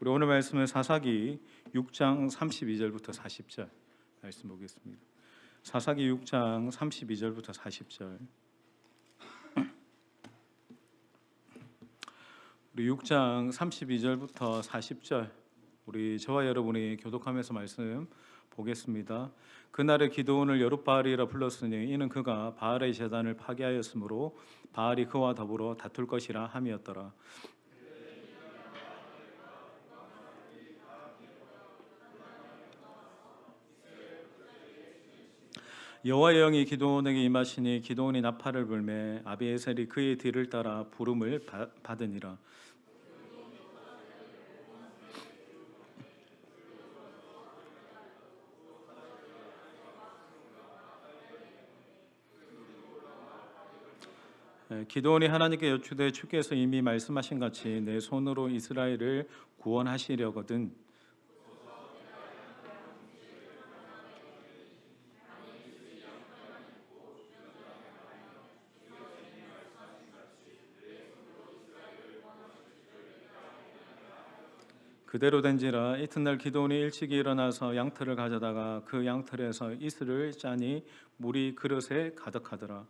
우리 오늘 말씀은 사사기 6장 32절부터 40절 말씀 보겠습니다. 사사기 6장 32절부터 40절. 우리 6장 32절부터 40절 우리 저와 여러분이 교독하면서 말씀 보겠습니다. 그날에 기드온을 여룻바알이라 불렀으니 이는 그가 바알의 제단을 파괴하였으므로 바알이 그와 더불어 다툴 것이라 함이었더라. 여호와의 영이 기드온에게 임하시니 기드온이 나팔을 불매 아비에셀이 그의 뒤를 따라 부름을 받으니라. 기드온이 하나님께 여쭈되 주께서 이미 말씀하신 같이 내 손으로 이스라엘을 구원하시려거든 그대로 된지라. 이튿날 기드온이 일찍이 일어나서 양털을 가져다가 그 양털에서 이슬을 짜니 물이 그릇에 가득하더라.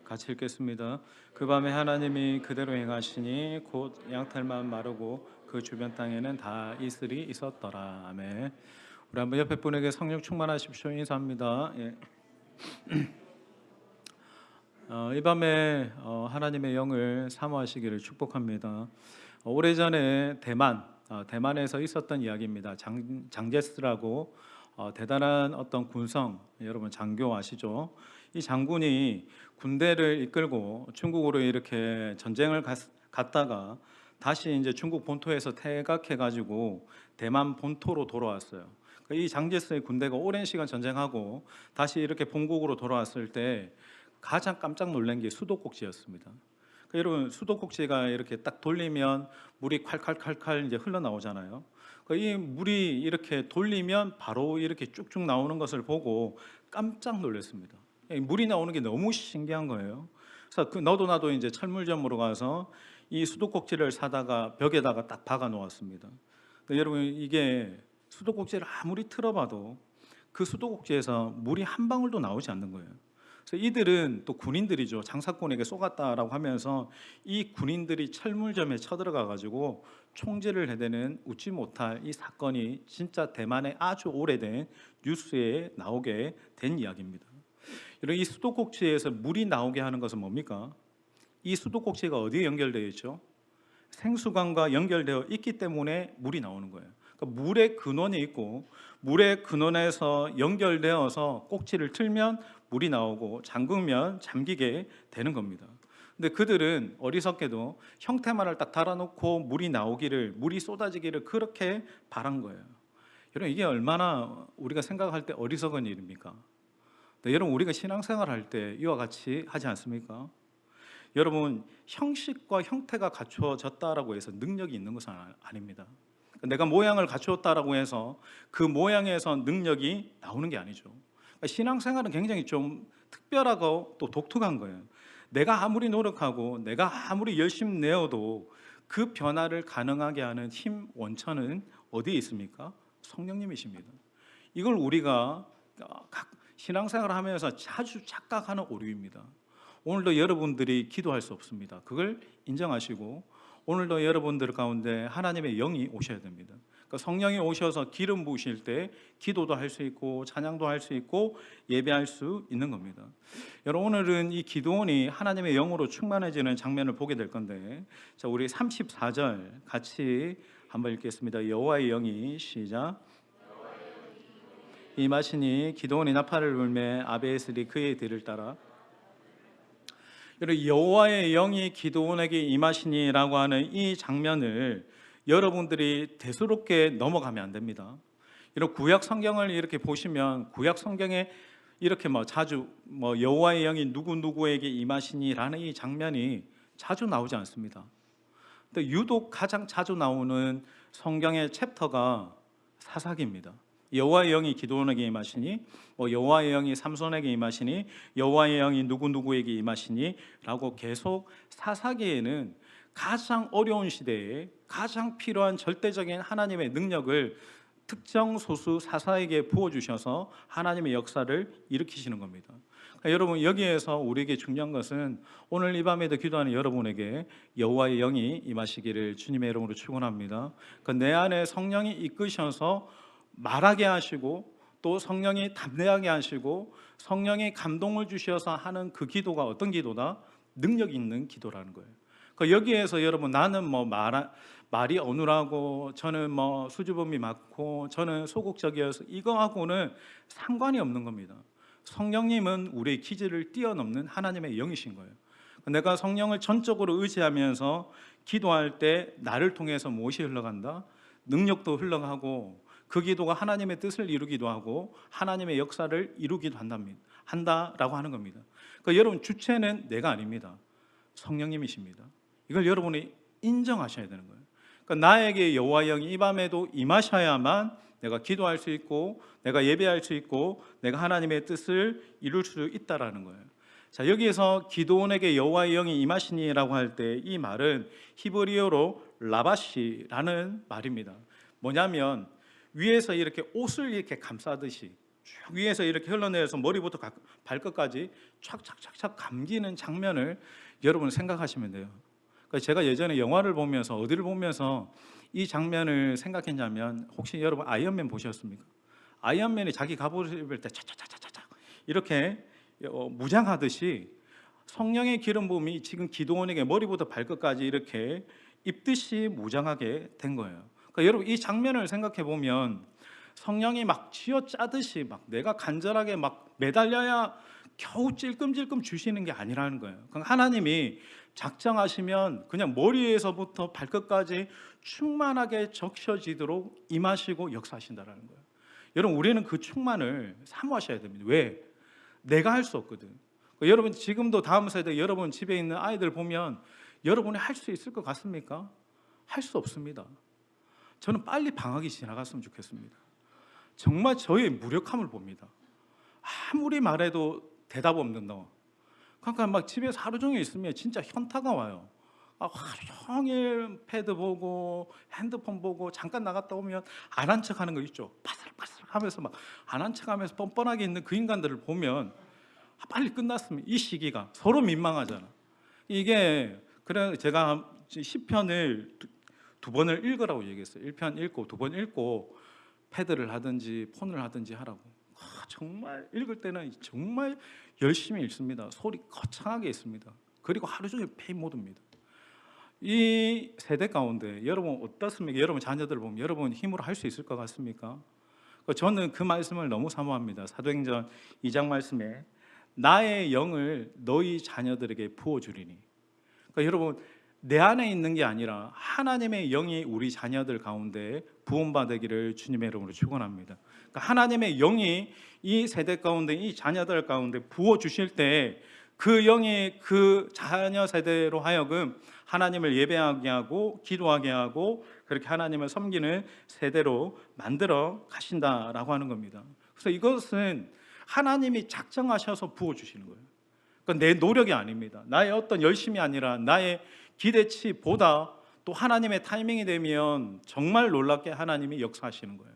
같이 읽겠습니다. 그 밤에 하나님이 그대로 행하시니 곧 양털만 마르고 그 주변 땅에는 다 이슬이 있었더라. 아멘. 우리 한번 옆에 분에게 성령 충만하십시오. 인사합니다. 예. 이 밤에 하나님의 영을 사모하시기를 축복합니다. 오래전에 대만에서 있었던 이야기입니다. 장제스라고 대단한 어떤 군성, 여러분 장교 아시죠? 이 장군이 군대를 이끌고 중국으로 이렇게 전쟁을 갔다가 다시 이제 중국 본토에서 퇴각해 가지고 대만 본토로 돌아왔어요. 이 장제스의 군대가 오랜 시간 전쟁하고 다시 이렇게 본국으로 돌아왔을 때 가장 깜짝 놀란 게 수도꼭지였습니다. 여러분 수도꼭지가 이렇게 딱 돌리면 물이 콸콸콸콸 이제 흘러나오잖아요. 이 물이 이렇게 돌리면 바로 이렇게 쭉쭉 나오는 것을 보고 깜짝 놀랐습니다. 물이 나오는 게 너무 신기한 거예요. 그래서 나도 이제 철물점으로 가서 이 수도꼭지를 사다가 벽에다가 딱 박아 놓았습니다. 여러분 이게 수도꼭지를 아무리 틀어봐도 그 수도꼭지에서 물이 한 방울도 나오지 않는 거예요. 그래서 이들은 또 군인들이죠. 장사꾼에게 쏘갔다라고 하면서 이 군인들이 철물점에 쳐들어가 가지고 총질을 해대는 웃지 못할 이 사건이 진짜 대만의 아주 오래된 뉴스에 나오게 된 이야기입니다. 여러분 이 수도꼭지에서 물이 나오게 하는 것은 뭡니까? 이 수도꼭지가 어디에 연결되어 있죠? 생수관과 연결되어 있기 때문에 물이 나오는 거예요. 그러니까 물의 근원이 있고 물의 근원에서 연결되어서 꼭지를 틀면 물이 나오고 잠그면 잠기게 되는 겁니다. 근데 그들은 어리석게도 형태만을 딱 달아놓고 물이 쏟아지기를 그렇게 바란 거예요. 여러분 이게 얼마나 우리가 생각할 때 어리석은 일입니까? 네, 여러분 우리가 신앙생활 할 때 이와 같이 하지 않습니까? 여러분 형식과 형태가 갖추어졌다라고 해서 능력이 있는 것은 아닙니다. 내가 모양을 갖추었다라고 해서 그 모양에서 능력이 나오는 게 아니죠. 신앙생활은 굉장히 좀 특별하고 또 독특한 거예요. 내가 아무리 노력하고 내가 아무리 열심히 내어도 그 변화를 가능하게 하는 힘 원천은 어디에 있습니까? 성령님이십니다. 이걸 우리가 신앙생활을 하면서 자주 착각하는 오류입니다. 오늘도 여러분들이 기도할 수 없습니다. 그걸 인정하시고 오늘도 여러분들 가운데 하나님의 영이 오셔야 됩니다. 그러니까 성령이 오셔서 기름 부으실 때 기도도 할 수 있고 찬양도 할 수 있고 예배할 수 있는 겁니다. 여러분 오늘은 이 기드온이 하나님의 영으로 충만해지는 장면을 보게 될 건데, 자 우리 34절 같이 한번 읽겠습니다. 여호와의 영이 시작. 임하시니 기드온이 나팔을 불매 아비에셀이 그의 뒤를 따라. 여호와의 영이 기드온에게 임하시니라고 하는 이 장면을 여러분들이 대수롭게 넘어가면 안 됩니다. 이런 구약 성경을 이렇게 보시면 구약 성경에 이렇게 자주 여호와의 영이 누구누구에게 임하시니라는 이 장면이 자주 나오지 않습니다. 근데 유독 가장 자주 나오는 성경의 챕터가 사사기입니다. 여호와의 영이 기드온에게 임하시니, 여호와의 영이 삼손에게 임하시니, 여호와의 영이 누구누구에게 임하시니 라고 계속 사사기에는 가장 어려운 시대에 가장 필요한 절대적인 하나님의 능력을 특정 소수 사사에게 부어주셔서 하나님의 역사를 일으키시는 겁니다. 그러니까 여러분, 여기에서 우리에게 중요한 것은 오늘 이 밤에도 기도하는 여러분에게 여호와의 영이 임하시기를 주님의 이름으로 축원합니다. 그러니까 내 안에 성령이 이끄셔서 말하게 하시고, 또 성령이 담대하게 하시고, 성령이 감동을 주셔서 하는 그 기도가 어떤 기도다? 능력 있는 기도라는 거예요. 그러니까 여기에서 여러분, 나는 말이 어눌하고, 저는 수줍음이 많고, 저는 소극적이어서, 이거하고는 상관이 없는 겁니다. 성령님은 우리의 기질을 뛰어넘는 하나님의 영이신 거예요. 내가 성령을 전적으로 의지하면서 기도할 때 나를 통해서 무엇이 흘러간다? 능력도 흘러가고, 그 기도가 하나님의 뜻을 이루기도 하고 하나님의 역사를 이루기도 한다라고 하는 겁니다. 그러니까 여러분, 주체는 내가 아닙니다. 성령님이십니다. 이걸 여러분이 인정하셔야 되는 거예요. 그러니까 나에게 여호와의 영이 이 밤에도 임하셔야만 내가 기도할 수 있고, 내가 예배할 수 있고, 내가 하나님의 뜻을 이룰 수 있다라는 거예요. 자, 여기에서 기드온에게 여호와의 영이 임하시니라고 할 때 이 말은 히브리어로 라바시라는 말입니다. 뭐냐면 위에서 이렇게 옷을 이렇게 감싸듯이 쭉 위에서 이렇게 흘러내려서 머리부터 발끝까지 촥촥촥촥 감기는 장면을 여러분 생각하시면 돼요. 그러니까 제가 예전에 영화를 보면서, 어디를 보면서 이 장면을 생각했냐면, 혹시 여러분 아이언맨 보셨습니까? 아이언맨이 자기 갑옷을 입을 때 차차차차차 이렇게 무장하듯이 성령의 기름 부음이 지금 기드온에게 머리부터 발끝까지 이렇게 입듯이 무장하게 된 거예요. 그러니까 여러분, 이 장면을 생각해 보면 성령이 막 쥐어짜듯이 막 내가 간절하게 막 매달려야 겨우 찔끔찔끔 주시는 게 아니라는 거예요. 그러니까 하나님이 작정하시면 그냥 머리에서부터 발끝까지 충만하게 적셔지도록 임하시고 역사하신다라는 거예요. 여러분, 우리는 그 충만을 사모하셔야 됩니다. 왜? 내가 할 수 없거든. 그러니까 여러분, 지금도 다음 세대 여러분 집에 있는 아이들 보면 여러분이 할 수 있을 것 같습니까? 할 수 없습니다. 저는 빨리 방학이 지나갔으면 좋겠습니다. 정말 저의 무력함을 봅니다. 아무리 말해도 대답 없는 너. 그러니까 막 집에서 하루 종일 있으면 진짜 현타가 와요. 하루 종일 패드 보고 핸드폰 보고, 잠깐 나갔다 오면 안 한 척하는 거 있죠. 바슬바슬 하면서 막 안 한 척하면서 뻔뻔하게 있는 그 인간들을 보면 빨리 끝났으면, 이 시기가 서로 민망하잖아. 이게 그래 제가 시편을 두 번을 읽으라고 얘기했어요. 1편 읽고 2번 읽고 패드를 하든지 폰을 하든지 하라고. 정말 읽을 때는 정말 열심히 읽습니다. 소리 거창하게 읽습니다. 그리고 하루 종일 페인 모드입니다. 이 세대 가운데 여러분 어떻습니까? 여러분 자녀들 보면 여러분 힘으로 할 수 있을 것 같습니까? 저는 그 말씀을 너무 사모합니다. 사도행전 2장 말씀에 나의 영을 너희 자녀들에게 부어주리니. 그러니까 여러분, 내 안에 있는 게 아니라 하나님의 영이 우리 자녀들 가운데 부음받기를 주님의 이름으로 축원합니다. 그러니까 하나님의 영이 이 세대 가운데, 이 자녀들 가운데 부어주실 때 그 영이 그 자녀 세대로 하여금 하나님을 예배하게 하고 기도하게 하고 그렇게 하나님을 섬기는 세대로 만들어 가신다라고 하는 겁니다. 그래서 이것은 하나님이 작정하셔서 부어주시는 거예요. 그러니까 내 노력이 아닙니다. 나의 어떤 열심이 아니라 나의 기대치보다 또 하나님의 타이밍이 되면 정말 놀랍게 하나님이 역사하시는 거예요.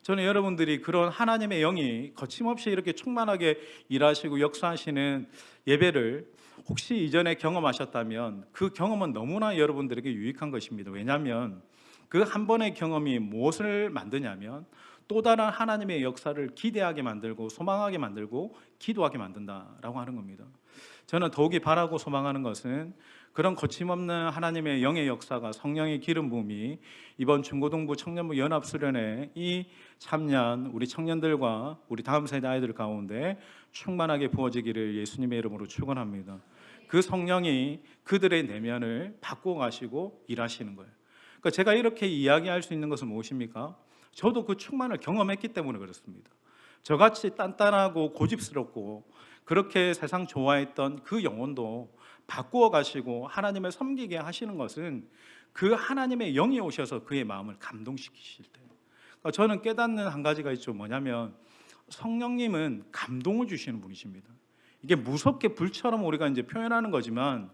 저는 여러분들이 그런 하나님의 영이 거침없이 이렇게 충만하게 일하시고 역사하시는 예배를 혹시 이전에 경험하셨다면 그 경험은 너무나 여러분들에게 유익한 것입니다. 왜냐하면 그 한 번의 경험이 무엇을 만드냐면 또 다른 하나님의 역사를 기대하게 만들고 소망하게 만들고 기도하게 만든다라고 하는 겁니다. 저는 더욱이 바라고 소망하는 것은 그런 거침없는 하나님의 영의 역사가, 성령의 기름 부음이 이번 중고등부 청년부 연합수련회 이 참여한 우리 청년들과 우리 다음 세대 아이들 가운데 충만하게 부어지기를 예수님의 이름으로 축원합니다. 그 성령이 그들의 내면을 바꾸어 가시고 일하시는 거예요. 그러니까 제가 이렇게 이야기할 수 있는 것은 무엇입니까? 저도 그 충만을 경험했기 때문에 그렇습니다. 저같이 단단하고 고집스럽고 그렇게 세상 좋아했던 그 영혼도 바꾸어 가시고 하나님을 섬기게 하시는 것은 그 하나님의 영이 오셔서 그의 마음을 감동시키실 때, 그러니까 저는 깨닫는 한 가지가 있죠. 뭐냐면 성령님은 감동을 주시는 분이십니다. 이게 무섭게 불처럼 우리가 이제 표현하는 거지만,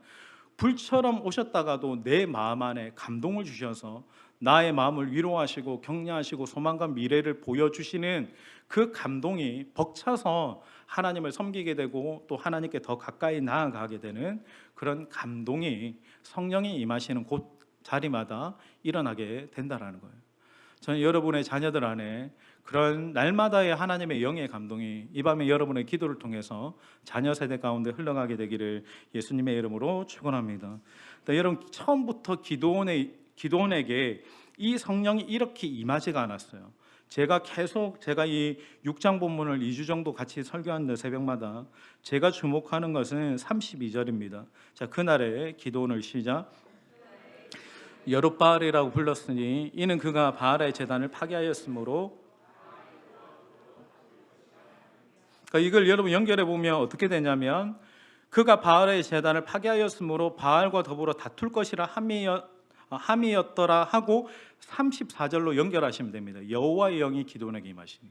불처럼 오셨다가도 내 마음 안에 감동을 주셔서 나의 마음을 위로하시고 격려하시고 소망과 미래를 보여주시는 그 감동이 벅차서 하나님을 섬기게 되고 또 하나님께 더 가까이 나아가게 되는 그런 감동이 성령이 임하시는 곳 자리마다 일어나게 된다라는 거예요. 저는 여러분의 자녀들 안에 그런 날마다의 하나님의 영의 감동이 이 밤에 여러분의 기도를 통해서 자녀 세대 가운데 흘러가게 되기를 예수님의 이름으로 축원합니다. 여러분, 처음부터 기도원에게 이 성령이 이렇게 임하지가 않았어요. 제가 이 6장 본문을 2주 정도 같이 설교하는데 새벽마다 제가 주목하는 것은 32절입니다. 자, 그날의 기도원을 시작. 여룻바알이라고 불렀으니 이는 그가 바알의 제단을 파괴하였으므로. 그러니까 이걸 여러분 연결해 보면 어떻게 되냐면, 그가 바알의 제단을 파괴하였으므로 바알과 더불어 다툴 것이라 함이었더라 하고 34절로 연결하시면 됩니다. 여호와의 영이 기드온에게 임하시니.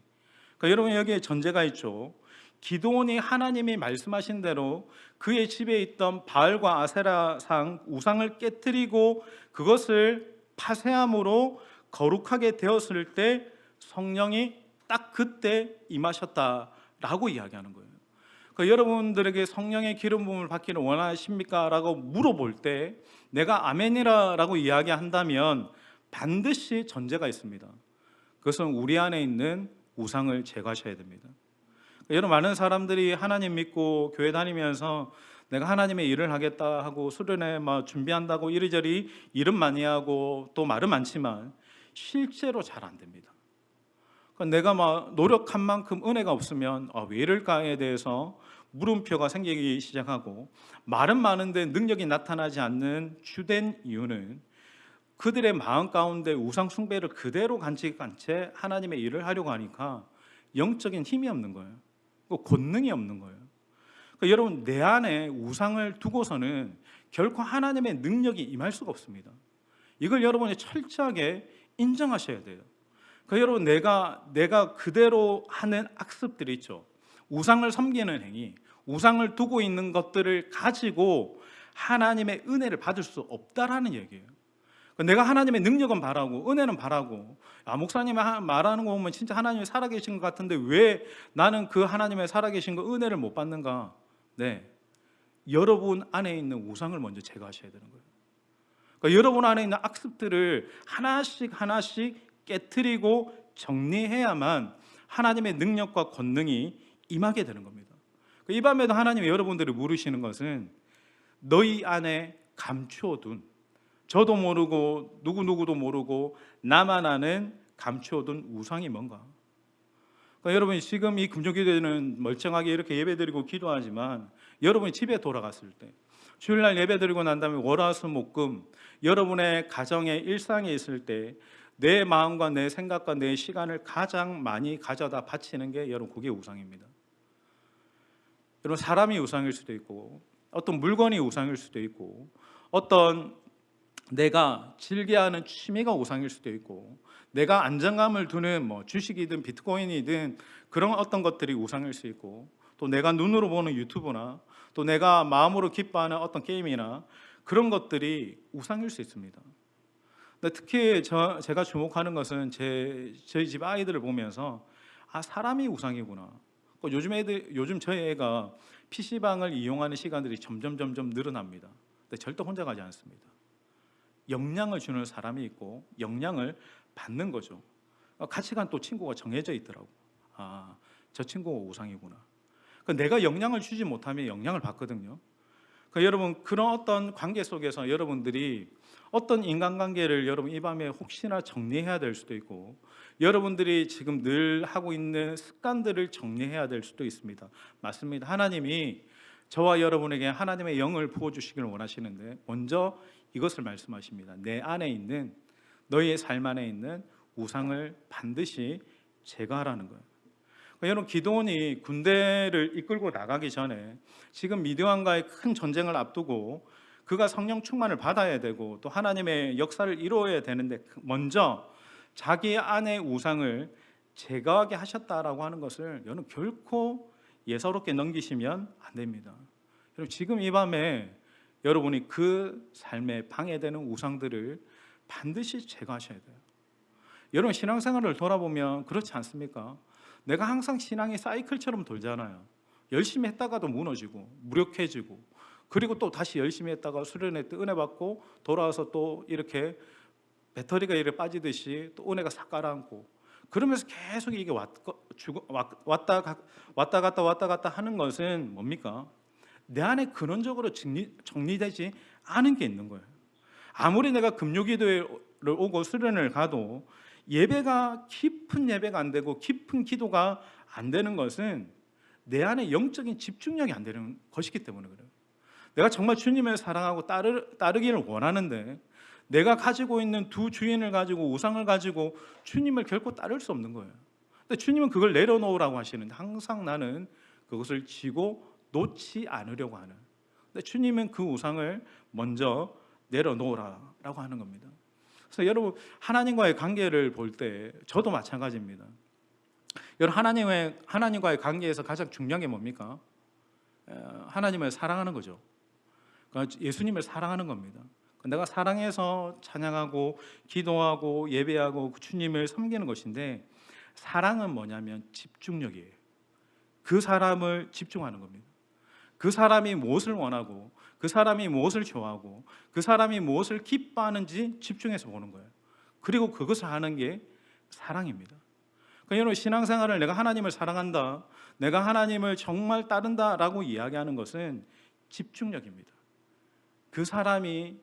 그러니까 여러분, 여기에 전제가 있죠. 기드온이 하나님이 말씀하신 대로 그의 집에 있던 바알과 아세라상 우상을 깨뜨리고 그것을 파쇄함으로 거룩하게 되었을 때 성령이 딱 그때 임하셨다라고 이야기하는 거예요. 그러니까 여러분들에게 성령의 기름 부음을 받기를 원하십니까? 라고 물어볼 때 내가 아멘이라고 이야기한다면 반드시 전제가 있습니다. 그것은 우리 안에 있는 우상을 제거하셔야 됩니다. 여러분, 많은 사람들이 하나님 믿고 교회 다니면서 내가 하나님의 일을 하겠다 하고 수련회 준비한다고 이리저리 일은 많이 하고 또 말은 많지만 실제로 잘 안 됩니다. 내가 노력한 만큼 은혜가 없으면 왜 이럴까에 대해서 물음표가 생기기 시작하고, 말은 많은데 능력이 나타나지 않는 주된 이유는 그들의 마음 가운데 우상 숭배를 그대로 간직한 채 하나님의 일을 하려고 하니까 영적인 힘이 없는 거예요. 권능이 없는 거예요. 그러니까 여러분, 내 안에 우상을 두고서는 결코 하나님의 능력이 임할 수가 없습니다. 이걸 여러분이 철저하게 인정하셔야 돼요. 그러니까 여러분, 내가 그대로 하는 악습들이 있죠. 우상을 섬기는 행위, 우상을 두고 있는 것들을 가지고 하나님의 은혜를 받을 수 없다라는 얘기예요. 내가 하나님의 능력은 바라고 은혜는 바라고, 목사님이 말하는 거 보면 진짜 하나님이 살아계신 것 같은데 왜 나는 그 하나님의 살아계신 거 은혜를 못 받는가? 네, 여러분 안에 있는 우상을 먼저 제거하셔야 되는 거예요. 그러니까 여러분 안에 있는 악습들을 하나씩 깨트리고 정리해야만 하나님의 능력과 권능이 임하게 되는 겁니다. 이 밤에도 하나님이 여러분들을 물으시는 것은 너희 안에 감추어둔, 저도 모르고 누구도 모르고 나만 아는 감추어둔 우상이 뭔가. 그러니까 여러분이 지금 이 금요기도에는 멀쩡하게 이렇게 예배드리고 기도하지만 여러분이 집에 돌아갔을 때, 주일날 예배드리고 난 다음에 월화수목금 여러분의 가정의 일상에 있을 때 내 마음과 내 생각과 내 시간을 가장 많이 가져다 바치는 게 여러분, 그게 우상입니다. 여러분, 사람이 우상일 수도 있고 어떤 물건이 우상일 수도 있고 어떤 내가 즐겨하는 취미가 우상일 수도 있고 내가 안정감을 두는 주식이든 비트코인이든 그런 어떤 것들이 우상일 수 있고, 또 내가 눈으로 보는 유튜브나 또 내가 마음으로 기뻐하는 어떤 게임이나 그런 것들이 우상일 수 있습니다. 근데 특히 제가 주목하는 것은 저희 집 아이들을 보면서 사람이 우상이구나. 요즘 저희 애가 PC방을 이용하는 시간들이 점점 늘어납니다. 근데 절대 혼자 가지 않습니다. 영향을 주는 사람이 있고 영향을 받는 거죠. 같이 간 또 친구가 정해져 있더라고. 저 친구가 우상이구나. 내가 영향을 주지 못하면 영향을 받거든요. 여러분, 그런 어떤 관계 속에서 여러분들이 어떤 인간관계를 여러분 이 밤에 혹시나 정리해야 될 수도 있고, 여러분들이 지금 늘 하고 있는 습관들을 정리해야 될 수도 있습니다. 맞습니다. 하나님이 저와 여러분에게 하나님의 영을 부어주시길 원하시는데 먼저 이것을 말씀하십니다. 내 안에 있는, 너희의 삶 안에 있는 우상을 반드시 제거하라는 거예요. 여러분, 기드온이 군대를 이끌고 나가기 전에 지금 미디안과의 큰 전쟁을 앞두고 그가 성령 충만을 받아야 되고 또 하나님의 역사를 이루어야 되는데 먼저 자기 안의 우상을 제거하게 하셨다라고 하는 것을 여러분 결코 예사롭게 넘기시면 안 됩니다. 여러분 지금 이 밤에 여러분이 그 삶에 방해되는 우상들을 반드시 제거하셔야 돼요. 여러분 신앙생활을 돌아보면 그렇지 않습니까? 내가 항상 신앙이 사이클처럼 돌잖아요. 열심히 했다가도 무너지고 무력해지고 그리고 또 다시 열심히 했다가 수련회 때 은혜 받고 돌아와서 또 이렇게 배터리가 이렇게 빠지듯이 또 은혜가 싹 가라앉고 그러면서 계속 이게 왔다 갔다 하는 것은 뭡니까? 내 안에 근원적으로 정리되지 않은 게 있는 거예요. 아무리 내가 금요기도를 오고 수련을 가도 예배가 깊은 예배가 안 되고 깊은 기도가 안 되는 것은 내 안에 영적인 집중력이 안 되는 것이기 때문에 그래요. 내가 정말 주님을 사랑하고 따르기를 원하는데 내가 가지고 있는 두 주인을 가지고 우상을 가지고 주님을 결코 따를 수 없는 거예요. 근데 주님은 그걸 내려놓으라고 하시는데 항상 나는 그것을 쥐고 놓지 않으려고 하는. 근데 주님은 그 우상을 먼저 내려놓으라라고 하는 겁니다. 그래서 여러분 하나님과의 관계를 볼 때 저도 마찬가지입니다. 여러분 하나님과의 관계에서 가장 중요한 게 뭡니까? 하나님을 사랑하는 거죠. 그러니까 예수님을 사랑하는 겁니다. 내가 사랑해서 찬양하고 기도하고 예배하고 주님을 섬기는 것인데 사랑은 뭐냐면 집중력이에요. 그 사람을 집중하는 겁니다. 그 사람이 무엇을 원하고 그 사람이 무엇을 좋아하고 그 사람이 무엇을 기뻐하는지 집중해서 보는 거예요. 그리고 그것을 하는 게 사랑입니다. 그러니까 여러분 신앙생활을 내가 하나님을 사랑한다, 내가 하나님을 정말 따른다라고 이야기하는 것은 집중력입니다. 그 사람이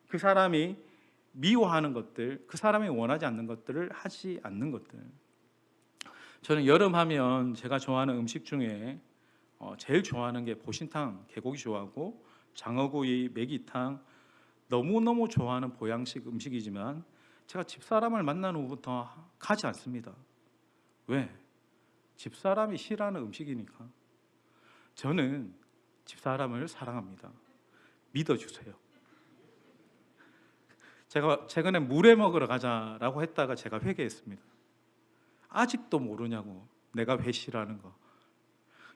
그 사람이 미워하는 것들, 그 사람이 원하지 않는 것들을 하지 않는 것들. 저는 여름 하면 제가 좋아하는 음식 중에 제일 좋아하는 게 보신탕, 개고기 좋아하고 장어구이, 메기탕 너무너무 좋아하는 보양식 음식이지만 제가 집사람을 만난 후부터 가지 않습니다. 왜? 집사람이 싫어하는 음식이니까. 저는 집사람을 사랑합니다. 믿어주세요. 제가 최근에 물회 먹으러 가자라고 했다가 제가 회개했습니다. 아직도 모르냐고, 내가 왜 싫어하는 거.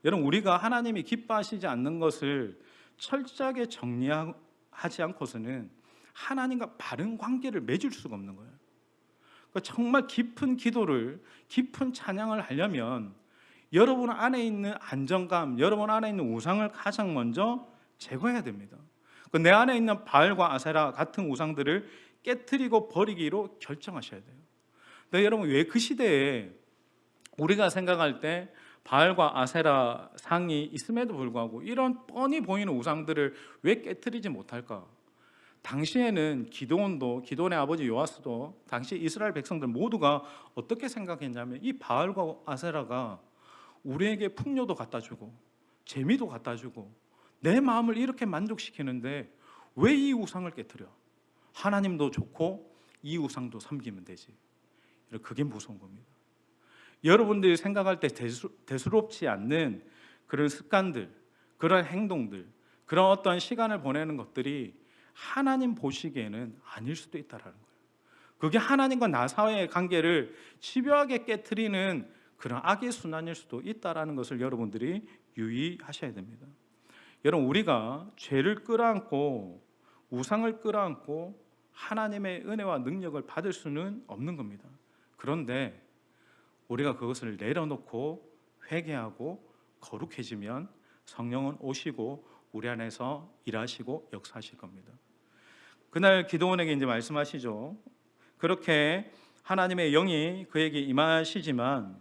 여러분 우리가 하나님이 기뻐하시지 않는 것을 철저하게 정리하지 않고서는 하나님과 바른 관계를 맺을 수가 없는 거예요. 그러니까 정말 깊은 기도를, 깊은 찬양을 하려면 여러분 안에 있는 안정감, 여러분 안에 있는 우상을 가장 먼저 제거해야 됩니다. 내 안에 있는 바알과 아세라 같은 우상들을 깨트리고 버리기로 결정하셔야 돼요. 근데 여러분 왜 그 시대에 우리가 생각할 때 바알과 아세라 상이 있음에도 불구하고 이런 뻔히 보이는 우상들을 왜 깨트리지 못할까? 당시에는 기드온의 아버지 요아스도 당시 이스라엘 백성들 모두가 어떻게 생각했냐면 이 바알과 아세라가 우리에게 풍요도 갖다 주고 재미도 갖다 주고 내 마음을 이렇게 만족시키는데 왜 이 우상을 깨트려? 하나님도 좋고 이 우상도 섬기면 되지. 그게 무서운 겁니다. 여러분들이 생각할 때 대수롭지 않는 그런 습관들, 그런 행동들, 그런 어떤 시간을 보내는 것들이 하나님 보시기에는 아닐 수도 있다는 거예요. 그게 하나님과 나 사이의 관계를 집요하게 깨트리는 그런 악의 순환일 수도 있다는 것을 여러분들이 유의하셔야 됩니다. 여러분 우리가 죄를 끌어안고 우상을 끌어안고 하나님의 은혜와 능력을 받을 수는 없는 겁니다. 그런데 우리가 그것을 내려놓고 회개하고 거룩해지면 성령은 오시고 우리 안에서 일하시고 역사하실 겁니다. 그날 기드온에게 이제 말씀하시죠. 그렇게 하나님의 영이 그에게 임하시지만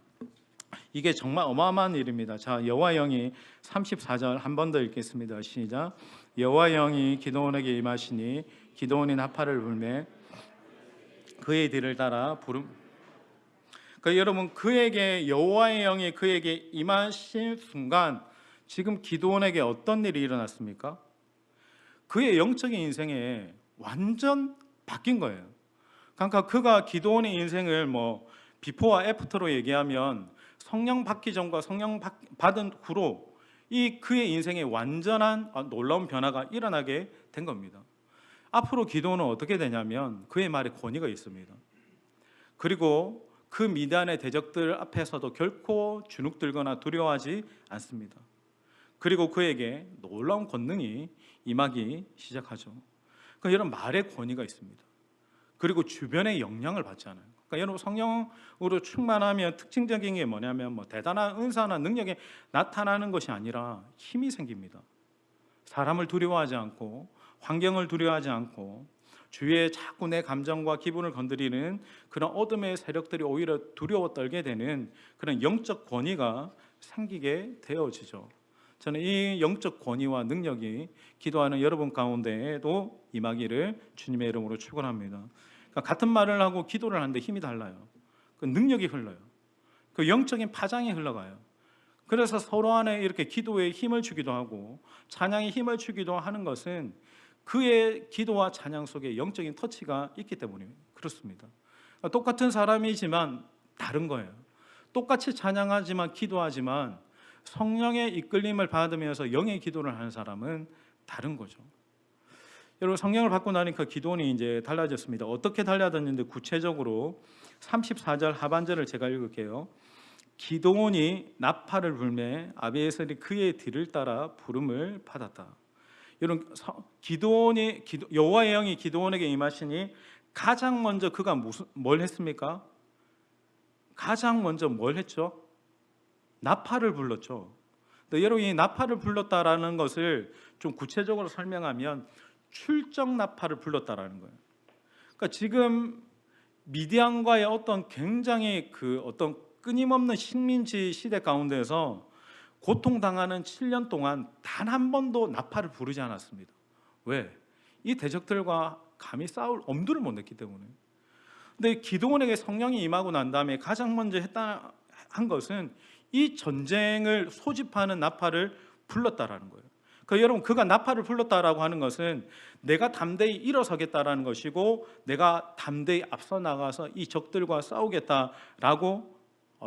이게 정말 어마어마한 일입니다. 자, 여호와 영이 34절 한 번 더 읽겠습니다. 시작. 여호와 영이 기드온에게 임하시니 기드온이 나팔을 불매 그의 뒤를 따라 부름. 그러니까 여러분 그에게 여호와의 영이 그에게 임하신 순간 지금 기드온에게 어떤 일이 일어났습니까? 그의 영적인 인생에 완전 바뀐 거예요. 그러니까 그가 기드온의 인생을 비포와 애프터로 얘기하면 성령 받기 전과 성령 받은 후로 이 그의 인생에 완전한 놀라운 변화가 일어나게 된 겁니다. 앞으로 기도는 어떻게 되냐면 그의 말에 권위가 있습니다. 그리고 그 미디안의 대적들 앞에서도 결코 주눅들거나 두려워하지 않습니다. 그리고 그에게 놀라운 권능이 임하기 시작하죠. 그러니까 여러분, 말의 권위가 있습니다. 그리고 주변의 영향을 받지 않아요. 그러니까 여러분, 성령으로 충만하면 특징적인 게 뭐냐면 대단한 은사나 능력이 나타나는 것이 아니라 힘이 생깁니다. 사람을 두려워하지 않고 환경을 두려워하지 않고 주위에 자꾸 내 감정과 기분을 건드리는 그런 어둠의 세력들이 오히려 두려워 떨게 되는 그런 영적 권위가 생기게 되어지죠. 저는 이 영적 권위와 능력이 기도하는 여러분 가운데에도 임하기를 주님의 이름으로 축원합니다. 그러니까 같은 말을 하고 기도를 하는데 힘이 달라요. 그 능력이 흘러요. 그 영적인 파장이 흘러가요. 그래서 서로 안에 이렇게 기도에 힘을 주기도 하고 찬양에 힘을 주기도 하는 것은 그의 기도와 찬양 속에 영적인 터치가 있기 때문에 그렇습니다. 똑같은 사람이지만 다른 거예요. 똑같이 찬양하지만 기도하지만 성령의 이끌림을 받으면서 영의 기도를 하는 사람은 다른 거죠. 여러분, 성령을 받고 나니까 기도원이 이제 달라졌습니다. 어떻게 달라졌는데 구체적으로 34절 하반절을 제가 읽을게요. 기도원이 나팔을 불매 아비에셀이 그의 뒤를 따라 부름을 받았다. 여러분, 여호와의 영이 기도원에게 임하시니 가장 먼저 그가 뭘 했습니까? 가장 먼저 뭘 했죠? 나팔을 불렀죠. 근데 여러분, 이 나팔을 불렀다라는 것을 좀 구체적으로 설명하면 출정 나팔을 불렀다라는 거예요. 그러니까 지금 미디안과의 어떤 굉장히 어떤 끊임없는 식민지 시대 가운데서 고통당하는 7년 동안 단 한 번도 나팔을 부르지 않았습니다. 왜? 이 대적들과 감히 싸울 엄두를 못 냈기 때문에. 근데 기드온에게 성령이 임하고 난 다음에 가장 먼저 한 것은 이 전쟁을 소집하는 나팔을 불렀다라는 거예요. 여러분, 그가 나팔을 불렀다라고 하는 것은 내가 담대히 일어서겠다라는 것이고 내가 담대히 앞서 나가서 이 적들과 싸우겠다라고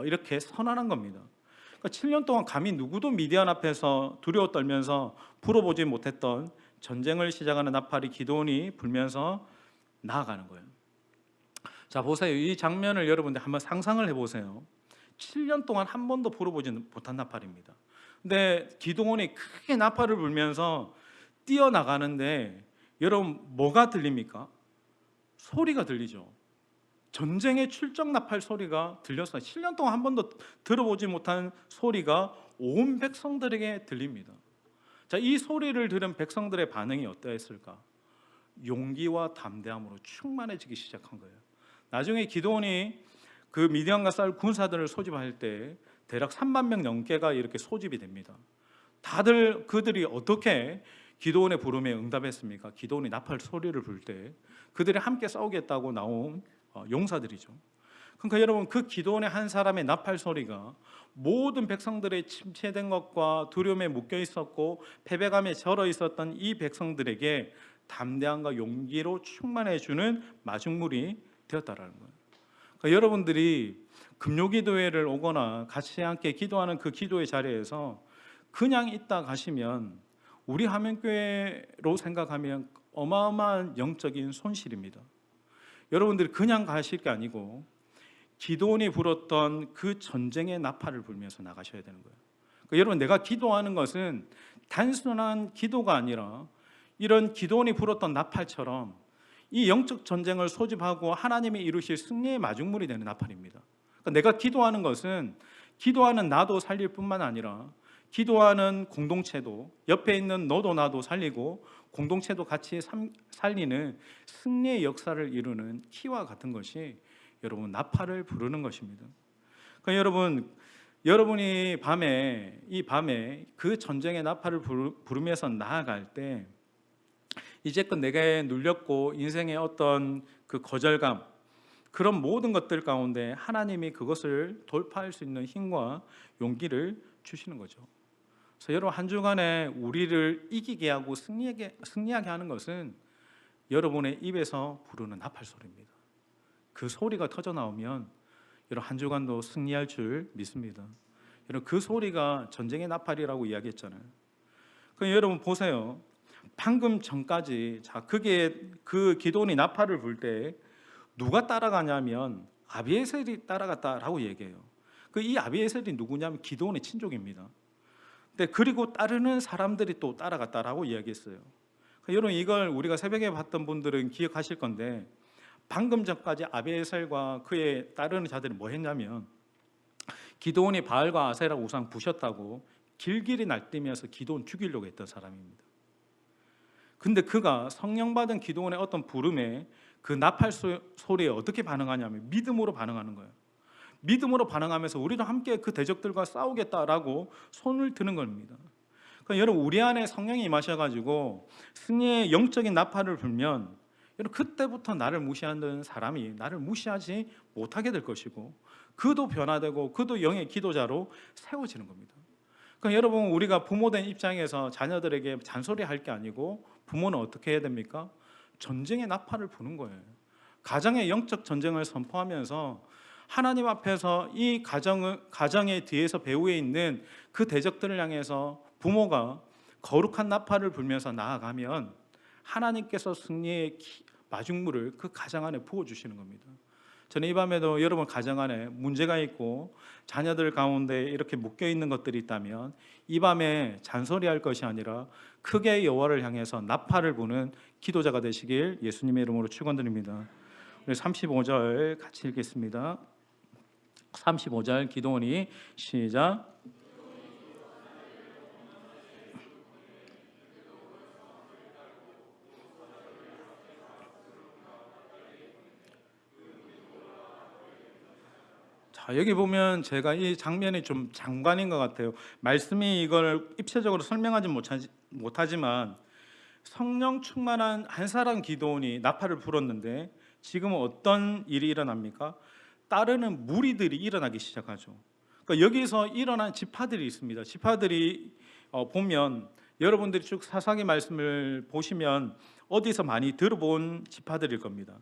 이렇게 선언한 겁니다. 7년 동안 감히 누구도 미디안 앞에서 두려워 떨면서 불어보지 못했던 전쟁을 시작하는 나팔이 기드온이 불면서 나아가는 거예요. 자, 보세요. 이 장면을 여러분들 한번 상상을 해보세요. 7년 동안 한 번도 불어보지 못한 나팔입니다. 근데 기드온이 크게 나팔을 불면서 뛰어나가는데 여러분, 뭐가 들립니까? 소리가 들리죠. 전쟁의 출정 나팔 소리가 들렸어요. 7년 동안 한 번도 들어보지 못한 소리가 온 백성들에게 들립니다. 자, 이 소리를 들은 백성들의 반응이 어떠했을까? 용기와 담대함으로 충만해지기 시작한 거예요. 나중에 기드온이 그 미디안과 싸울 군사들을 소집할 때 대략 3만 명 넘게가 이렇게 소집이 됩니다. 다들 그들이 어떻게 기드온의 부름에 응답했습니까? 기드온이 나팔 소리를 불 때 그들이 함께 싸우겠다고 나온 용사들이죠. 그러니까 여러분, 그 기드온의 한 사람의 나팔 소리가 모든 백성들의 침체된 것과 두려움에 묶여 있었고 패배감에 절어 있었던 이 백성들에게 담대함과 용기로 충만해 주는 마중물이 되었다라는 거예요. 그러니까 여러분들이 금요기도회를 오거나 같이 함께 기도하는 그 기도의 자리에서 그냥 있다 가시면 우리 화면교회로 생각하면 어마어마한 영적인 손실입니다. 여러분들이 그냥 가실 게 아니고 기드온이 불었던 그 전쟁의 나팔을 불면서 나가셔야 되는 거예요. 그러니까 여러분, 내가 기도하는 것은 단순한 기도가 아니라 이런 기드온이 불었던 나팔처럼 이 영적 전쟁을 소집하고 하나님이 이루실 승리의 마중물이 되는 나팔입니다. 그러니까 내가 기도하는 것은 기도하는 나도 살릴 뿐만 아니라 기도하는 공동체도, 옆에 있는 너도 나도 살리고 공동체도 같이 살리는 승리의 역사를 이루는 키와 같은 것이 여러분, 나팔을 부르는 것입니다. 그러니까 여러분이 이 밤에 그 전쟁의 나팔을 부르면서 나아갈 때 이제껏 내게 눌렸고 인생의 어떤 그 거절감, 그런 모든 것들 가운데 하나님이 그것을 돌파할 수 있는 힘과 용기를 주시는 거죠. 그래서 여러분, 한 주간에 우리를 이기게 하고 승리하게 하는 것은 여러분의 입에서 부르는 나팔 소리입니다. 그 소리가 터져 나오면 여러분, 한 주간도 승리할 줄 믿습니다. 여러분 그 소리가 전쟁의 나팔이라고 이야기했잖아요. 그럼 여러분 보세요. 방금 전까지 그게 그 기도원이 나팔을 불 때 누가 따라가냐면 아비에셀이 따라갔다라고 얘기해요. 이 아비에셀이 누구냐면 기도원의 친족입니다. 그리고 따르는 사람들이 또 따라갔다라고 이야기했어요. 여러분 이걸 우리가 새벽에 봤던 분들은 기억하실 건데 방금 전까지 아비에셀과 그의 따르는 자들이 뭐 했냐면 기도원이 바알과 아세라 우상 부셨다고 길길이 날뛰면서 기도원 죽이려고 했던 사람입니다. 근데 그가 성령 받은 기도원의 어떤 부름에 그 나팔 소리에 어떻게 반응하냐면 믿음으로 반응하는 거예요. 믿음으로 반응하면서 우리도 함께 그 대적들과 싸우겠다라고 손을 드는 겁니다. 그러니까 여러분 우리 안에 성령이 임하셔가지고 승리의 영적인 나팔을 불면 여러분 그때부터 나를 무시하는 사람이 나를 무시하지 못하게 될 것이고 그도 변화되고 그도 영의 기도자로 세워지는 겁니다. 그러니까 여러분 우리가 부모된 입장에서 자녀들에게 잔소리할 게 아니고 부모는 어떻게 해야 됩니까? 전쟁의 나팔을 부는 거예요. 가정의 영적 전쟁을 선포하면서 하나님 앞에서 이 가정의 뒤에서 배후에 있는 그 대적들을 향해서 부모가 거룩한 나팔을 불면서 나아가면 하나님께서 승리의 마중물을 그 가정 안에 부어주시는 겁니다. 저는 이 밤에도 여러분 가정 안에 문제가 있고 자녀들 가운데 이렇게 묶여있는 것들이 있다면 이 밤에 잔소리할 것이 아니라 크게 여호와를 향해서 나팔을 부는 기도자가 되시길 예수님의 이름으로 축원드립니다. 우리 35절 같이 읽겠습니다. 35절 기도원이 시작. 여기 보면 제가 이 장면이 좀 장관인 것 같아요. 말씀이 이걸 입체적으로 설명하지 못하지만 성령 충만한 한 사람 기도원이 나팔을 불었는데 지금은 어떤 일이 일어납니까? 따르는 무리들이 일어나기 시작하죠. 그러니까 여기서 일어난 지파들이 있습니다. 지파들이 보면 여러분들이 쭉 사사기 말씀을 보시면 어디서 많이 들어본 지파들일 겁니다.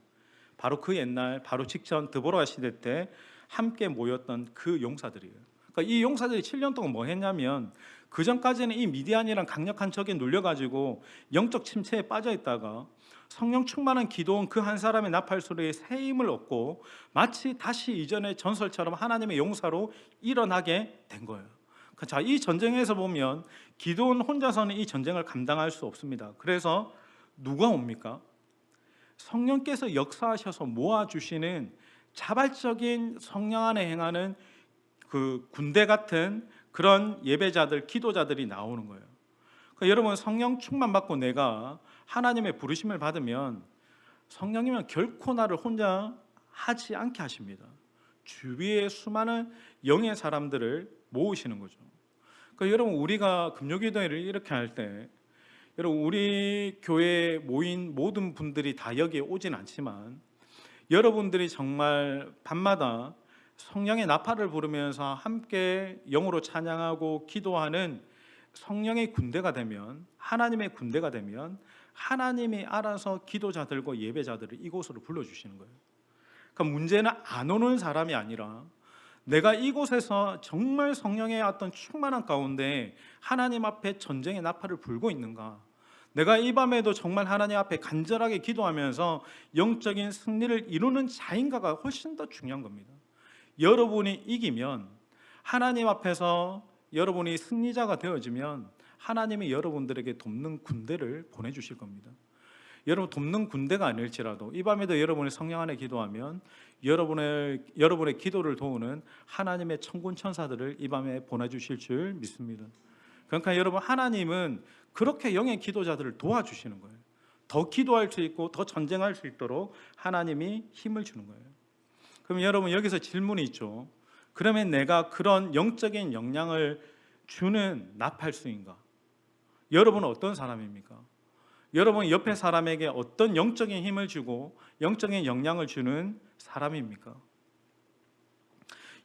바로 그 옛날, 바로 직전 드보라 시대 때 함께 모였던 그 용사들이에요. 그러니까 이 용사들이 7년 동안 뭐 했냐면 그 전까지는 이 미디안이란 강력한 적에 눌려가지고 영적 침체에 빠져 있다가 성령 충만한 기도원 그 한 사람의 나팔 소리에 새 힘을 얻고 마치 다시 이전의 전설처럼 하나님의 용사로 일어나게 된 거예요. 자, 이 전쟁에서 보면 기도원 혼자서는 이 전쟁을 감당할 수 없습니다. 그래서 누가 옵니까? 성령께서 역사하셔서 모아주시는 자발적인 성령 안에 행하는 그 군대 같은 그런 예배자들, 기도자들이 나오는 거예요. 그러니까 여러분 성령 충만 받고 내가 하나님의 부르심을 받으면 성령이면 결코 나를 혼자 하지 않게 하십니다. 주위에 수많은 영의 사람들을 모으시는 거죠. 그러니까 여러분 우리가 금요기도회를 이렇게 할 때 여러분 우리 교회에 모인 모든 분들이 다 여기에 오진 않지만 여러분들이 정말 밤마다 성령의 나팔을 부르면서 함께 영으로 찬양하고 기도하는 성령의 군대가 되면 하나님의 군대가 되면 하나님이 알아서 기도자들과 예배자들을 이곳으로 불러주시는 거예요. 그러니까 문제는 안 오는 사람이 아니라 내가 이곳에서 정말 성령의 어떤 충만한 가운데 하나님 앞에 전쟁의 나팔을 불고 있는가, 내가 이 밤에도 정말 하나님 앞에 간절하게 기도하면서 영적인 승리를 이루는 자인가가 훨씬 더 중요한 겁니다. 여러분이 이기면 하나님 앞에서 여러분이 승리자가 되어지면 하나님이 여러분들에게 돕는 군대를 보내주실 겁니다. 여러분 돕는 군대가 아닐지라도 이 밤에도 여러분이 성령 안에 기도하면 여러분의 기도를 도우는 하나님의 천군 천사들을 이 밤에 보내주실 줄 믿습니다. 그러니까 여러분 하나님은 그렇게 영의 기도자들을 도와주시는 거예요. 더 기도할 수 있고 더 전쟁할 수 있도록 하나님이 힘을 주는 거예요. 그럼 여러분 여기서 질문이 있죠. 그러면 내가 그런 영적인 영향을 주는 나팔수인가? 여러분은 어떤 사람입니까? 여러분 옆에 사람에게 어떤 영적인 힘을 주고 영적인 영향을 주는 사람입니까?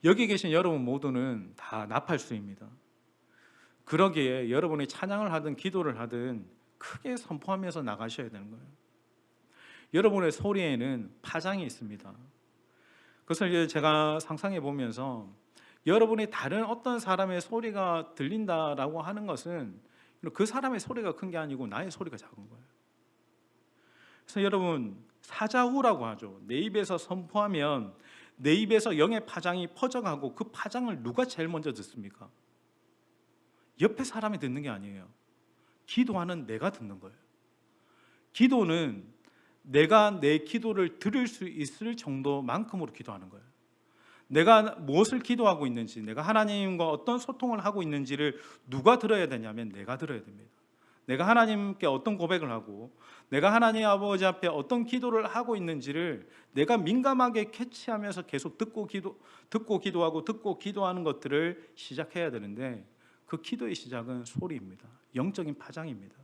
여기 계신 여러분 모두는 다 나팔수입니다. 그러기에 여러분이 찬양을 하든 기도를 하든 크게 선포하면서 나가셔야 되는 거예요. 여러분의 소리에는 파장이 있습니다. 그것을 제가 상상해 보면서 여러분이 다른 어떤 사람의 소리가 들린다라고 하는 것은 그 사람의 소리가 큰 게 아니고 나의 소리가 작은 거예요. 그래서 여러분, 사자후라고 하죠. 내 입에서 선포하면 내 입에서 영의 파장이 퍼져가고 그 파장을 누가 제일 먼저 듣습니까? 옆에 사람이 듣는 게 아니에요. 기도하는 내가 듣는 거예요. 기도는 내가 내 기도를 들을 수 있을 정도만큼으로 기도하는 거예요. 내가 무엇을 기도하고 있는지, 내가 하나님과 어떤 소통을 하고 있는지를 누가 들어야 되냐면 내가 들어야 됩니다. 내가 하나님께 어떤 고백을 하고 내가 하나님 아버지 앞에 어떤 기도를 하고 있는지를 내가 민감하게 캐치하면서 계속 듣고 기도하는 것들을 시작해야 되는데, 그 기도의 시작은 소리입니다. 영적인 파장입니다.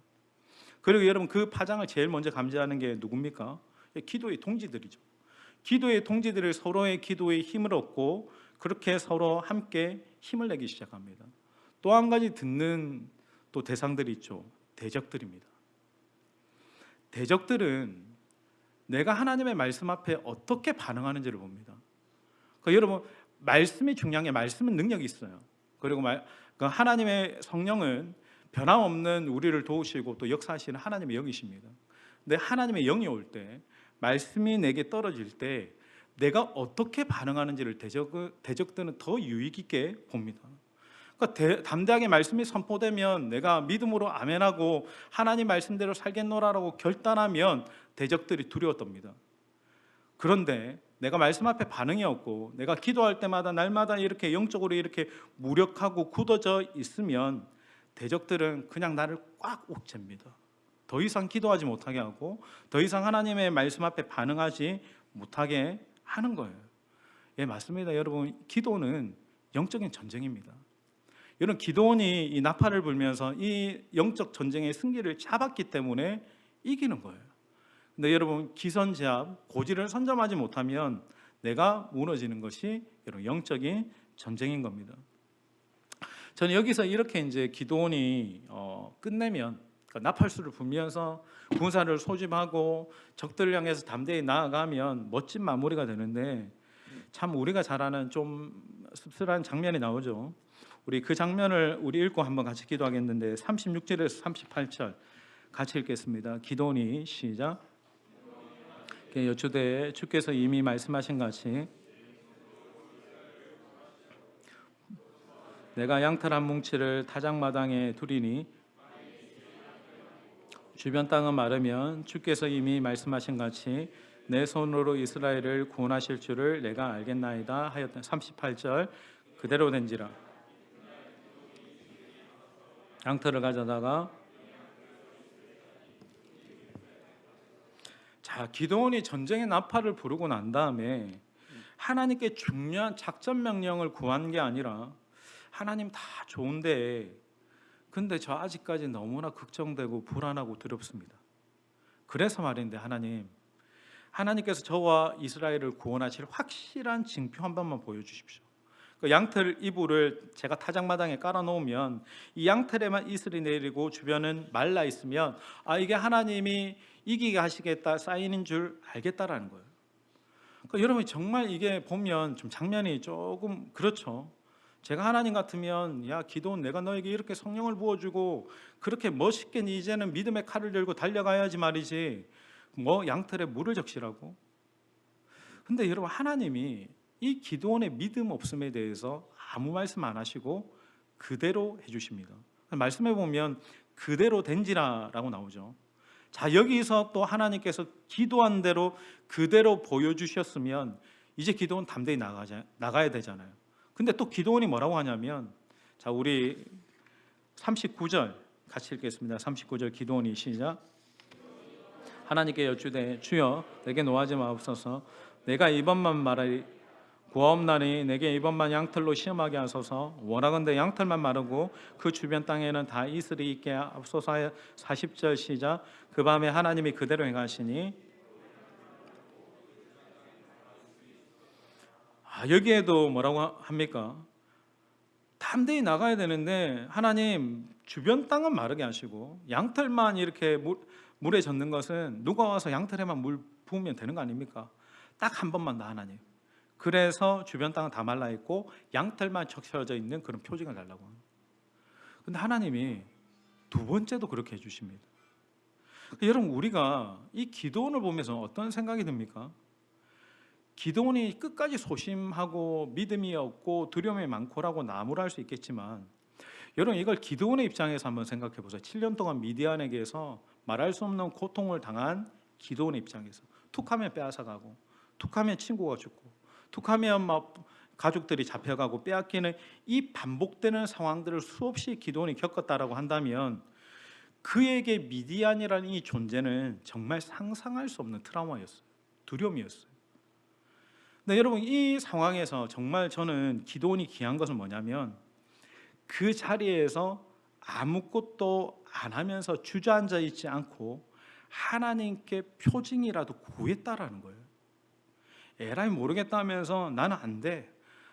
그리고 여러분, 그 파장을 제일 먼저 감지하는 게 누굽니까? 기도의 동지들이죠. 기도의 동지들을 서로의 기도에 힘을 얻고 그렇게 서로 함께 힘을 내기 시작합니다. 또 한 가지 듣는 또 대상들이 있죠. 대적들입니다. 대적들은 내가 하나님의 말씀 앞에 어떻게 반응하는지를 봅니다. 그러니까 여러분, 말씀이 중요한 게, 말씀은 능력이 있어요. 그리고 하나님의 성령은 변함없는 우리를 도우시고 또 역사하시는 하나님의 영이십니다. 근데 하나님의 영이 올 때, 말씀이 내게 떨어질 때 내가 어떻게 반응하는지를 대적들은 더 유익 있게 봅니다. 그러니까 담대하게 말씀이 선포되면 내가 믿음으로 아멘하고 하나님 말씀대로 살겠노라라고 결단하면 대적들이 두려워 떱니다. 그런데 내가 말씀 앞에 반응이 없고 내가 기도할 때마다 날마다 이렇게 영적으로 이렇게 무력하고 굳어져 있으면 대적들은 그냥 나를 꽉 옥죄입니다. 더 이상 기도하지 못하게 하고 더 이상 하나님의 말씀 앞에 반응하지 못하게 하는 거예요. 예, 맞습니다. 여러분, 기도는 영적인 전쟁입니다. 여러분, 기도원이 이 나팔을 불면서 이 영적 전쟁의 승기를 잡았기 때문에 이기는 거예요. 근데 여러분, 기선제압, 고지를 선점하지 못하면 내가 무너지는 것이 여러분 영적인 전쟁인 겁니다. 저는 여기서 이렇게 이제 기도원이 끝내면, 그러니까 나팔수를 불면서 군사를 소집하고 적들을 향해서 담대히 나아가면 멋진 마무리가 되는데, 참 우리가 잘 아는 좀 씁쓸한 장면이 나오죠. 우리 그 장면을 우리 읽고 한번 같이 기도하겠는데, 36절에서 38절 같이 읽겠습니다. 기도원이 시작. 여쭈되 주께서 이미 말씀하신 같이 내가 양털 한 뭉치를 타작마당에 두리니 주변 땅은 마르면 주께서 이미 말씀하신 같이 내 손으로 이스라엘을 구원하실 줄을 내가 알겠나이다 하였던 38절 그대로 된지라. 양털을 가져다가, 자, 기드온이 전쟁의 나팔을 부르고 난 다음에 하나님께 중요한 작전 명령을 구한 게 아니라, 하나님 다 좋은데 근데 저 아직까지 너무나 걱정되고 불안하고 두렵습니다. 그래서 말인데, 하나님께서 저와 이스라엘을 구원하실 확실한 징표 한 번만 보여주십시오. 그 양털 이불을 제가 타작마당에 깔아놓으면 이 양털에만 이슬이 내리고 주변은 말라 있으면 이게 하나님이 이기게 하시겠다 사인인 줄 알겠다라는 거예요. 그러니까 여러분, 정말 이게 보면 좀 장면이 조금 그렇죠. 제가 하나님 같으면, 야 기도원, 내가 너에게 이렇게 성령을 부어주고 그렇게 멋있게 이제는 믿음의 칼을 들고 달려가야지 말이지, 뭐 양털에 물을 적시라고. 근데 여러분, 하나님이 이 기도원의 믿음 없음에 대해서 아무 말씀 안 하시고 그대로 해주십니다. 말씀해 보면 그대로 된지라라고 나오죠. 자, 여기서 또 하나님께서 기도한 대로 그대로 보여주셨으면 이제 기도원 담대히 나가야 되잖아요. 근데 또 기도원이 뭐라고 하냐면, 자, 우리 39절 같이 읽겠습니다. 39절 기도원이 시작. 하나님께 여쭈되 주여 내게 노하지 마옵소서. 내가 이번만 말하리 구하옵나니 내게 이번만 양털로 시험하게 하소서. 원하건대 양털만 마르고 그 주변 땅에는 다 이슬이 있게 하옵소서. 40절 시작. 그 밤에 하나님이 그대로 행하시니. 여기에도 뭐라고 합니까? 담대히 나가야 되는데 하나님 주변 땅은 마르게 하시고 양털만 이렇게 물에 젖는 것은 누가 와서 양털에만 물 부으면 되는 거 아닙니까? 딱 한 번만 더 하나님. 그래서 주변 땅은 다 말라 있고 양털만 적셔져 있는 그런 표징을 달라고 합니다. 근데 하나님이 두 번째도 그렇게 해주십니다. 여러분, 우리가 이 기드온을 보면서 어떤 생각이 듭니까? 기드온이 끝까지 소심하고 믿음이 없고 두려움이 많고라고 나무랄 수 있겠지만, 여러분, 이걸 기드온의 입장에서 한번 생각해 보세요. 7년 동안 미디안에게서 말할 수 없는 고통을 당한 기드온의 입장에서, 툭하면 빼앗아가고, 툭하면 친구가 죽고, 툭하면 막 가족들이 잡혀가고 빼앗기는 이 반복되는 상황들을 수없이 기드온이 겪었다라고 한다면, 그에게 미디안이라는 이 존재는 정말 상상할 수 없는 트라우마였어요. 두려움이었어요. 근데 여러분, 이 상황에서 정말 저는 기드온이 귀한 것은 뭐냐면, 그 자리에서 아무것도 안 하면서 주저앉아 있지 않고 하나님께 표징이라도 구했다라는 거예요. 에라이 모르겠다 하면서 나는 안 돼,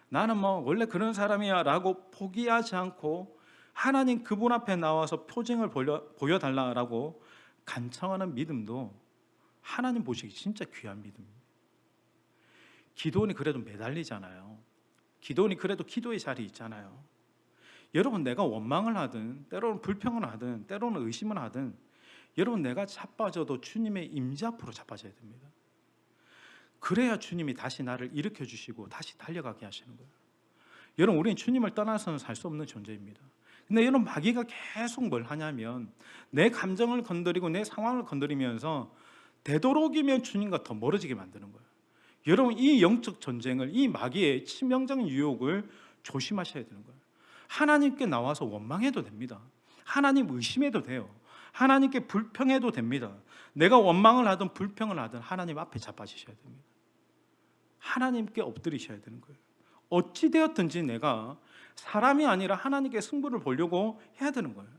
나는 뭐 원래 그런 사람이야 라고 포기하지 않고 하나님 그분 앞에 나와서 표징을 보여달라고 간청하는 믿음도 하나님 보시기 진짜 귀한 믿음입니다. 기도원이 그래도 매달리잖아요. 기도원이 그래도 기도의 자리에 있잖아요. 여러분, 내가 원망을 하든 때로는 불평을 하든 때로는 의심을 하든, 여러분, 내가 자빠져도 주님의 임재 앞으로 자빠져야 됩니다. 그래야 주님이 다시 나를 일으켜 주시고 다시 달려가게 하시는 거예요. 여러분, 우리는 주님을 떠나서는 살 수 없는 존재입니다. 근데 여러분, 마귀가 계속 뭘 하냐면 내 감정을 건드리고 내 상황을 건드리면서 되도록이면 주님과 더 멀어지게 만드는 거예요. 여러분, 이 영적 전쟁을, 이 마귀의 치명적인 유혹을 조심하셔야 되는 거예요. 하나님께 나와서 원망해도 됩니다. 하나님 의심해도 돼요. 하나님께 불평해도 됩니다. 내가 원망을 하든 불평을 하든 하나님 앞에 자빠지셔야 됩니다. 하나님께 엎드리셔야 되는 거예요. 어찌 되었든지 내가 사람이 아니라 하나님께 승부를 보려고 해야 되는 거예요.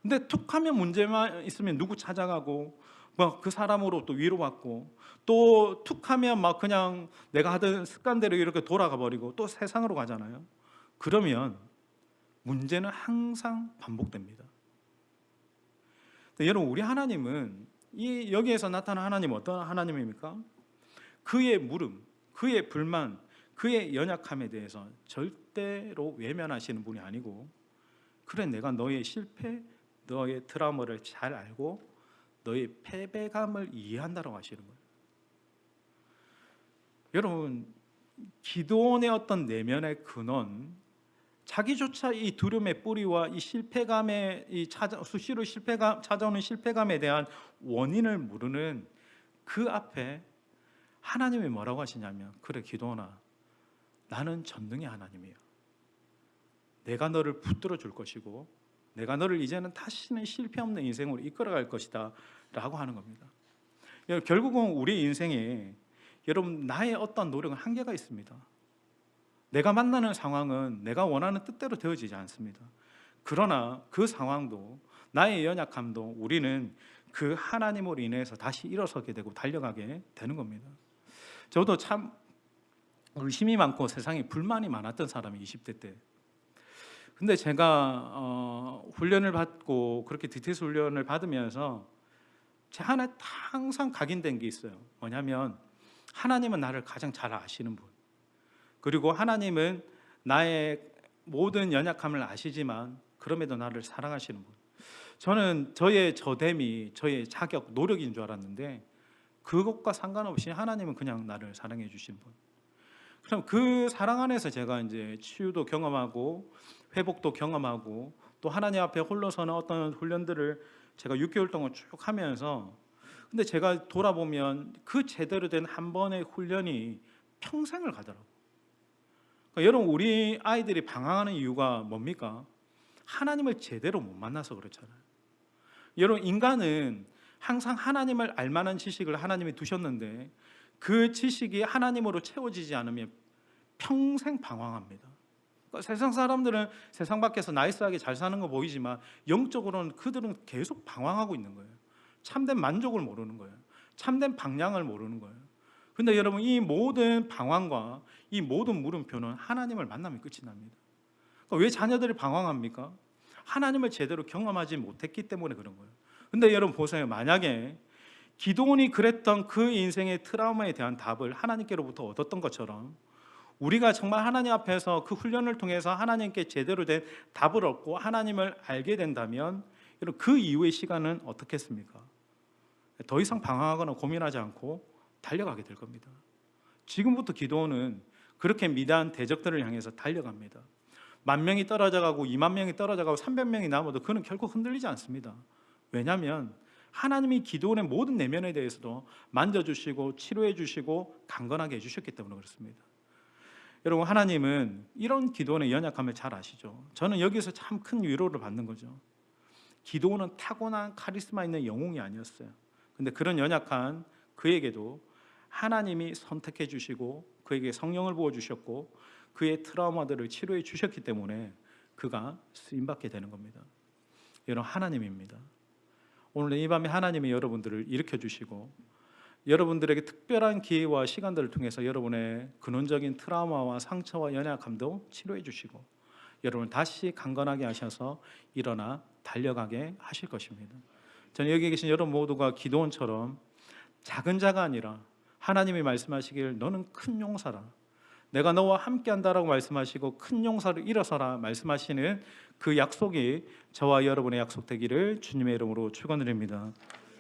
근데 툭하면 문제만 있으면 누구 찾아가고 뭐 그 사람으로 또 위로받고, 또 툭하면 막 그냥 내가 하던 습관대로 이렇게 돌아가 버리고 또 세상으로 가잖아요. 그러면 문제는 항상 반복됩니다. 여러분, 우리 하나님은 이 여기에서 나타난 하나님은 어떤 하나님입니까? 그의 물음, 그의 불만, 그의 연약함에 대해서 절대로 외면하시는 분이 아니고, 그래 내가 너의 실패, 너의 트라우마를 잘 알고 너의 패배감을 이해한다고 하시는 거예요. 여러분, 기도원의 어떤 내면의 근원, 자기조차 이 두려움의 뿌리와 이 실패감에 수시로 찾아오는 실패감에 대한 원인을 모르는 그 앞에 하나님이 뭐라고 하시냐면, 그래 기도원아, 나는 전능의 하나님이야. 내가 너를 붙들어 줄 것이고 내가 너를 이제는 다시는 실패 없는 인생으로 이끌어갈 것이다 라고 하는 겁니다. 결국은 우리 인생에 여러분, 나의 어떤 노력은 한계가 있습니다. 내가 만나는 상황은 내가 원하는 뜻대로 되어지지 않습니다. 그러나 그 상황도, 나의 연약함도 우리는 그 하나님으로 인해서 다시 일어서게 되고 달려가게 되는 겁니다. 저도 참 의심이 많고 세상에 불만이 많았던 사람이 20대 때. 근데 제가 훈련을 받고 그렇게 DTS 훈련을 받으면서 제 안에 항상 각인된 게 있어요. 뭐냐면, 하나님은 나를 가장 잘 아시는 분, 그리고 하나님은 나의 모든 연약함을 아시지만 그럼에도 나를 사랑하시는 분. 저는 저의 저됨이 저의 자격, 노력인 줄 알았는데 그것과 상관없이 하나님은 그냥 나를 사랑해 주신 분. 그럼 그 사랑 안에서 제가 이제 치유도 경험하고 회복도 경험하고, 또 하나님 앞에 홀로 서는 어떤 훈련들을 제가 6개월 동안 쭉 하면서, 근데 제가 돌아보면 그 제대로 된 한 번의 훈련이 평생을 가더라고요. 그러니까 여러분, 우리 아이들이 방황하는 이유가 뭡니까? 하나님을 제대로 못 만나서 그렇잖아요. 여러분, 인간은 항상 하나님을 알만한 지식을 하나님이 두셨는데 그 지식이 하나님으로 채워지지 않으면 평생 방황합니다. 그러니까 세상 사람들은 세상 밖에서 나이스하게 잘 사는 거 보이지만 영적으로는 그들은 계속 방황하고 있는 거예요. 참된 만족을 모르는 거예요. 참된 방향을 모르는 거예요. 근데 여러분, 이 모든 방황과 이 모든 물음표는 하나님을 만나면 끝이 납니다. 그러니까 왜 자녀들이 방황합니까? 하나님을 제대로 경험하지 못했기 때문에 그런 거예요. 근데 여러분 보세요. 만약에 기도원이 그랬던 그 인생의 트라우마에 대한 답을 하나님께로부터 얻었던 것처럼 우리가 정말 하나님 앞에서 그 훈련을 통해서 하나님께 제대로 된 답을 얻고 하나님을 알게 된다면 여러분 그 이후의 시간은 어떻겠습니까? 더 이상 방황하거나 고민하지 않고 달려가게 될 겁니다. 지금부터 기도는 그렇게 미대한 대적들을 향해서 달려갑니다. 10,000명이 떨어져가고 20,000명이 떨어져가고 300명이 남아도 그는 결코 흔들리지 않습니다. 왜냐하면 하나님이 기도원의 모든 내면에 대해서도 만져주시고 치료해 주시고 강건하게 해주셨기 때문에 그렇습니다. 여러분 하나님은 이런 기도원의 연약함을 잘 아시죠. 저는 여기서 참 큰 위로를 받는 거죠. 기도원은 타고난 카리스마 있는 영웅이 아니었어요. 근데 그런 연약한 그에게도 하나님이 선택해 주시고 그에게 성령을 부어주셨고 그의 트라우마들을 치료해 주셨기 때문에 그가 쓰임받게 되는 겁니다. 여러분 하나님입니다. 오늘 이 밤에 하나님이 여러분들을 일으켜주시고 여러분들에게 특별한 기회와 시간들을 통해서 여러분의 근원적인 트라우마와 상처와 연약함도 치료해 주시고 여러분을 다시 강건하게 하셔서 일어나 달려가게 하실 것입니다. 저는 여기 계신 여러분 모두가 기도원처럼 작은 자가 아니라 하나님이 말씀하시길 너는 큰 용사라, 내가 너와 함께한다라고 말씀하시고 큰 용사를 일어서라 말씀하시는 그 약속이 저와 여러분의 약속 되기를 주님의 이름으로 축원드립니다.